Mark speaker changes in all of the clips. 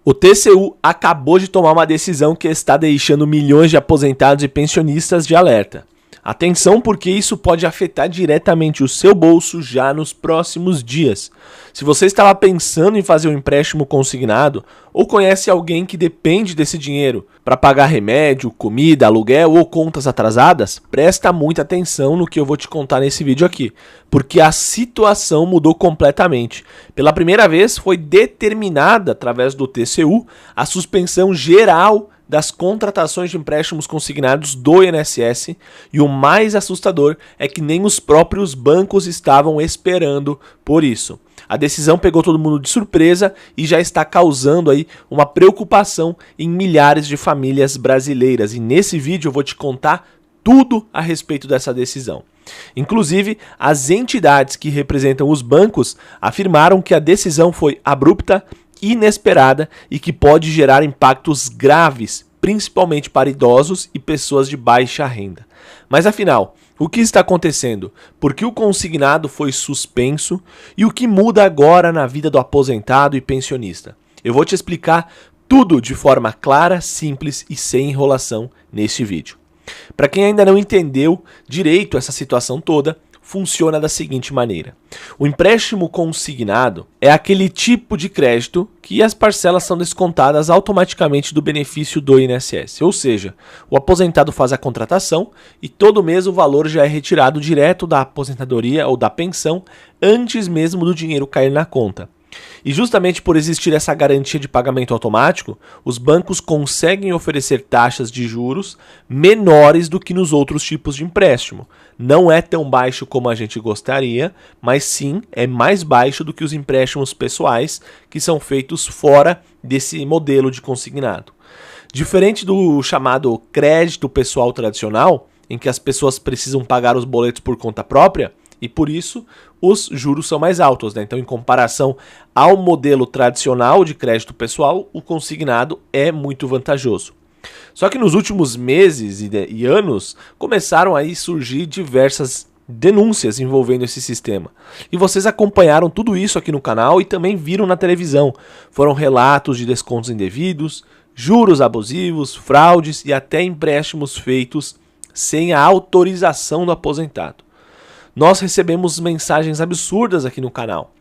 Speaker 1: O TCU acabou de tomar uma decisão que está deixando milhões de aposentados e pensionistas de alerta. Atenção, porque isso pode afetar diretamente o seu bolso já nos próximos dias. Se você estava pensando em fazer um empréstimo consignado ou conhece alguém que depende desse dinheiro para pagar remédio, comida, aluguel ou contas atrasadas, presta muita atenção no que eu vou te contar nesse vídeo aqui, porque a situação mudou completamente. Pela primeira vez foi determinada através do TCU a suspensão geral das contratações de empréstimos consignados do INSS, e o mais assustador é que nem os próprios bancos estavam esperando por isso. A decisão pegou todo mundo de surpresa e já está causando aí uma preocupação em milhares de famílias brasileiras, e nesse vídeo eu vou te contar tudo a respeito dessa decisão. Inclusive, as entidades que representam os bancos afirmaram que a decisão foi abrupta, inesperada e que pode gerar impactos graves, principalmente para idosos e pessoas de baixa renda. Mas afinal, o que está acontecendo? Por que o consignado foi suspenso e o que muda agora na vida do aposentado e pensionista? Eu vou te explicar tudo de forma clara, simples e sem enrolação neste vídeo. Para quem ainda não entendeu direito essa situação toda, funciona da seguinte maneira. O empréstimo consignado é aquele tipo de crédito que as parcelas são descontadas automaticamente do benefício do INSS. Ou seja, o aposentado faz a contratação e todo mês o valor já é retirado direto da aposentadoria ou da pensão antes mesmo do dinheiro cair na conta. E justamente por existir essa garantia de pagamento automático, os bancos conseguem oferecer taxas de juros menores do que nos outros tipos de empréstimo. Não é tão baixo como a gente gostaria, mas sim é mais baixo do que os empréstimos pessoais que são feitos fora desse modelo de consignado. Diferente do chamado crédito pessoal tradicional, em que as pessoas precisam pagar os boletos por conta própria, e por isso os juros são mais altos, né? Então, em comparação ao modelo tradicional de crédito pessoal, o consignado é muito vantajoso. Só que nos últimos meses e anos começaram a surgir diversas denúncias envolvendo esse sistema. E vocês acompanharam tudo isso aqui no canal e também viram na televisão. Foram relatos de descontos indevidos, juros abusivos, fraudes e até empréstimos feitos sem a autorização do aposentado. Nós recebemos mensagens absurdas aqui no canal.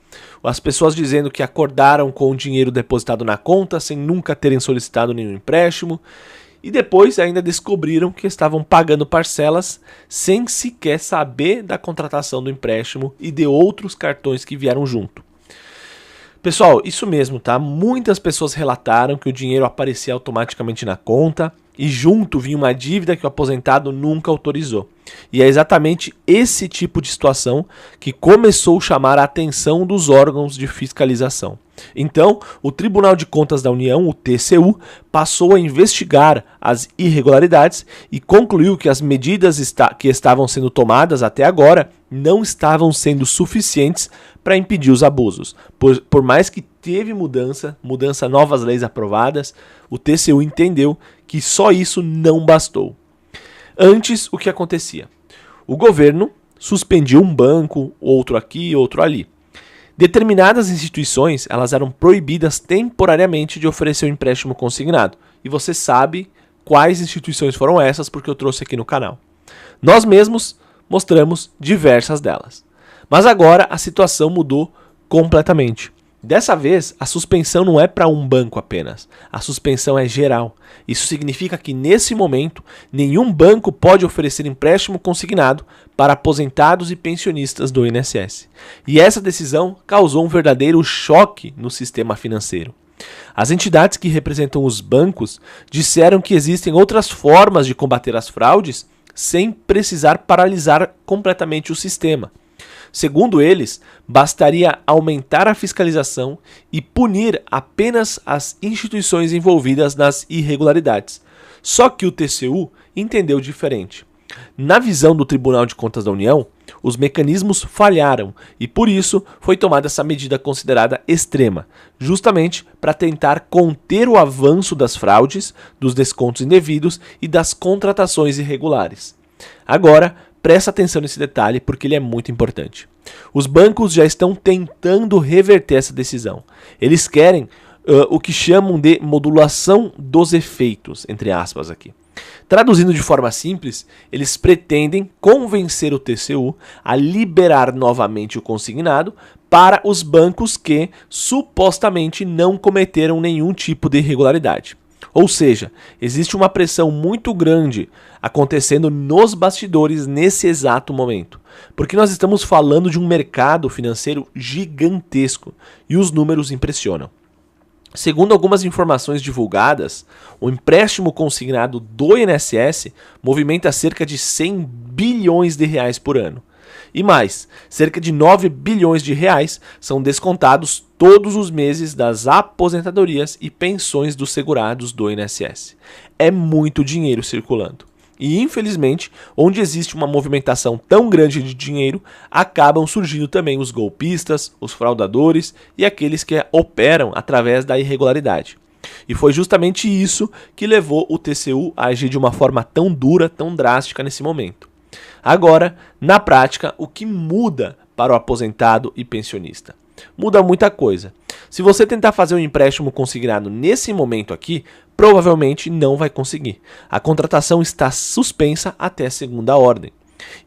Speaker 1: As pessoas dizendo que acordaram com o dinheiro depositado na conta sem nunca terem solicitado nenhum empréstimo e depois ainda descobriram que estavam pagando parcelas sem sequer saber da contratação do empréstimo e de outros cartões que vieram junto. Pessoal, isso mesmo, tá? Muitas pessoas relataram que o dinheiro aparecia automaticamente na conta e junto vinha uma dívida que o aposentado nunca autorizou. E é exatamente esse tipo de situação que começou a chamar a atenção dos órgãos de fiscalização. Então, o Tribunal de Contas da União, o TCU, passou a investigar as irregularidades e concluiu que as medidas que estavam sendo tomadas até agora não estavam sendo suficientes para impedir os abusos. Por mais que teve mudança, novas leis aprovadas, o TCU entendeu que só isso não bastou. Antes, o que acontecia? O governo suspendia um banco, outro aqui, outro ali. Determinadas instituições, elas eram proibidas temporariamente de oferecer um empréstimo consignado. E você sabe quais instituições foram essas, porque eu trouxe aqui no canal. Nós mesmos mostramos diversas delas. Mas agora a situação mudou completamente. Dessa vez, a suspensão não é para um banco apenas, a suspensão é geral. Isso significa que, nesse momento, nenhum banco pode oferecer empréstimo consignado para aposentados e pensionistas do INSS. E essa decisão causou um verdadeiro choque no sistema financeiro. As entidades que representam os bancos disseram que existem outras formas de combater as fraudes sem precisar paralisar completamente o sistema. Segundo eles, bastaria aumentar a fiscalização e punir apenas as instituições envolvidas nas irregularidades. Só que o TCU entendeu diferente. Na visão do Tribunal de Contas da União, os mecanismos falharam e por isso foi tomada essa medida considerada extrema, justamente para tentar conter o avanço das fraudes, dos descontos indevidos e das contratações irregulares. Agora, presta atenção nesse detalhe porque ele é muito importante. Os bancos já estão tentando reverter essa decisão. Eles querem o que chamam de modulação dos efeitos, entre aspas aqui. Traduzindo de forma simples, eles pretendem convencer o TCU a liberar novamente o consignado para os bancos que supostamente não cometeram nenhum tipo de irregularidade. Ou seja, existe uma pressão muito grande acontecendo nos bastidores nesse exato momento, porque nós estamos falando de um mercado financeiro gigantesco e os números impressionam. Segundo algumas informações divulgadas, o empréstimo consignado do INSS movimenta cerca de 100 bilhões de reais por ano. E mais, cerca de 9 bilhões de reais são descontados todos os meses das aposentadorias e pensões dos segurados do INSS. É muito dinheiro circulando. E, infelizmente, onde existe uma movimentação tão grande de dinheiro, acabam surgindo também os golpistas, os fraudadores e aqueles que operam através da irregularidade. E foi justamente isso que levou o TCU a agir de uma forma tão dura, tão drástica nesse momento. Agora, na prática, o que muda para o aposentado e pensionista? Muda muita coisa. Se você tentar fazer um empréstimo consignado nesse momento aqui, provavelmente não vai conseguir. A contratação está suspensa até segunda ordem.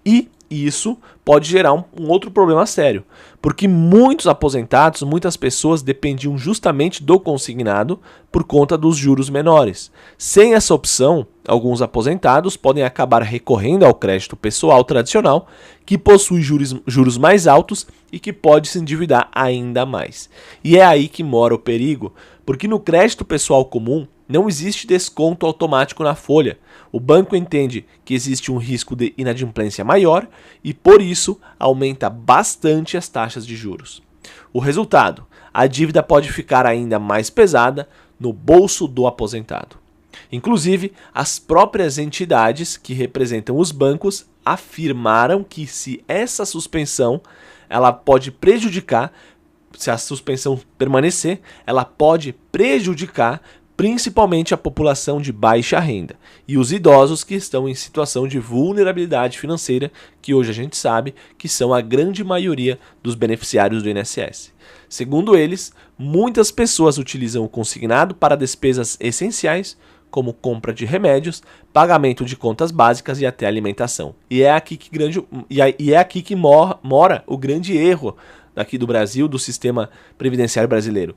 Speaker 1: E isso pode gerar um outro problema sério, porque muitos aposentados, muitas pessoas dependiam justamente do consignado por conta dos juros menores. Sem essa opção, alguns aposentados podem acabar recorrendo ao crédito pessoal tradicional, que possui juros mais altos e que pode se endividar ainda mais. E é aí que mora o perigo, porque no crédito pessoal comum não existe desconto automático na folha. O banco entende que existe um risco de inadimplência maior e, por isso, aumenta bastante as taxas de juros. O resultado: a dívida pode ficar ainda mais pesada no bolso do aposentado. Inclusive, as próprias entidades que representam os bancos afirmaram que se essa suspensão ela pode prejudicar, se a suspensão permanecer, ela pode prejudicar principalmente a população de baixa renda e os idosos que estão em situação de vulnerabilidade financeira, que hoje a gente sabe que são a grande maioria dos beneficiários do INSS. Segundo eles, muitas pessoas utilizam o consignado para despesas essenciais, como compra de remédios, pagamento de contas básicas e até alimentação. E é aqui que mora o grande erro aqui do Brasil, do sistema previdenciário brasileiro.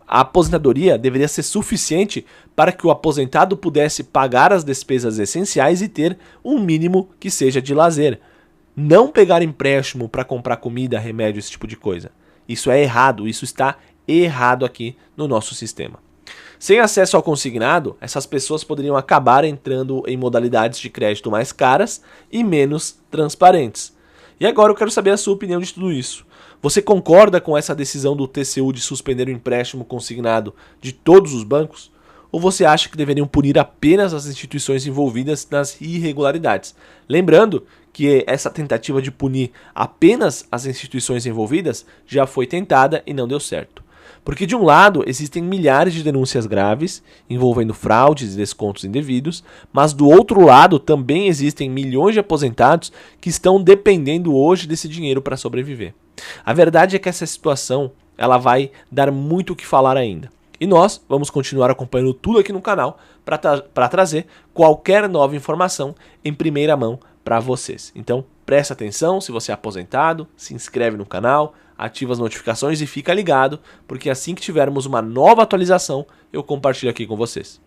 Speaker 1: A aposentadoria deveria ser suficiente para que o aposentado pudesse pagar as despesas essenciais e ter um mínimo que seja de lazer. Não pegar empréstimo para comprar comida, remédio, esse tipo de coisa. Isso é errado, isso está errado aqui no nosso sistema. Sem acesso ao consignado, essas pessoas poderiam acabar entrando em modalidades de crédito mais caras e menos transparentes. E agora eu quero saber a sua opinião de tudo isso. Você concorda com essa decisão do TCU de suspender o empréstimo consignado de todos os bancos? Ou você acha que deveriam punir apenas as instituições envolvidas nas irregularidades? Lembrando que essa tentativa de punir apenas as instituições envolvidas já foi tentada e não deu certo. Porque de um lado existem milhares de denúncias graves envolvendo fraudes e descontos indevidos, mas do outro lado também existem milhões de aposentados que estão dependendo hoje desse dinheiro para sobreviver. A verdade é que essa situação ela vai dar muito o que falar ainda. E nós vamos continuar acompanhando tudo aqui no canal para trazer qualquer nova informação em primeira mão para vocês. Então preste atenção, se você é aposentado, se inscreve no canal, ativa as notificações e fica ligado, porque assim que tivermos uma nova atualização, eu compartilho aqui com vocês.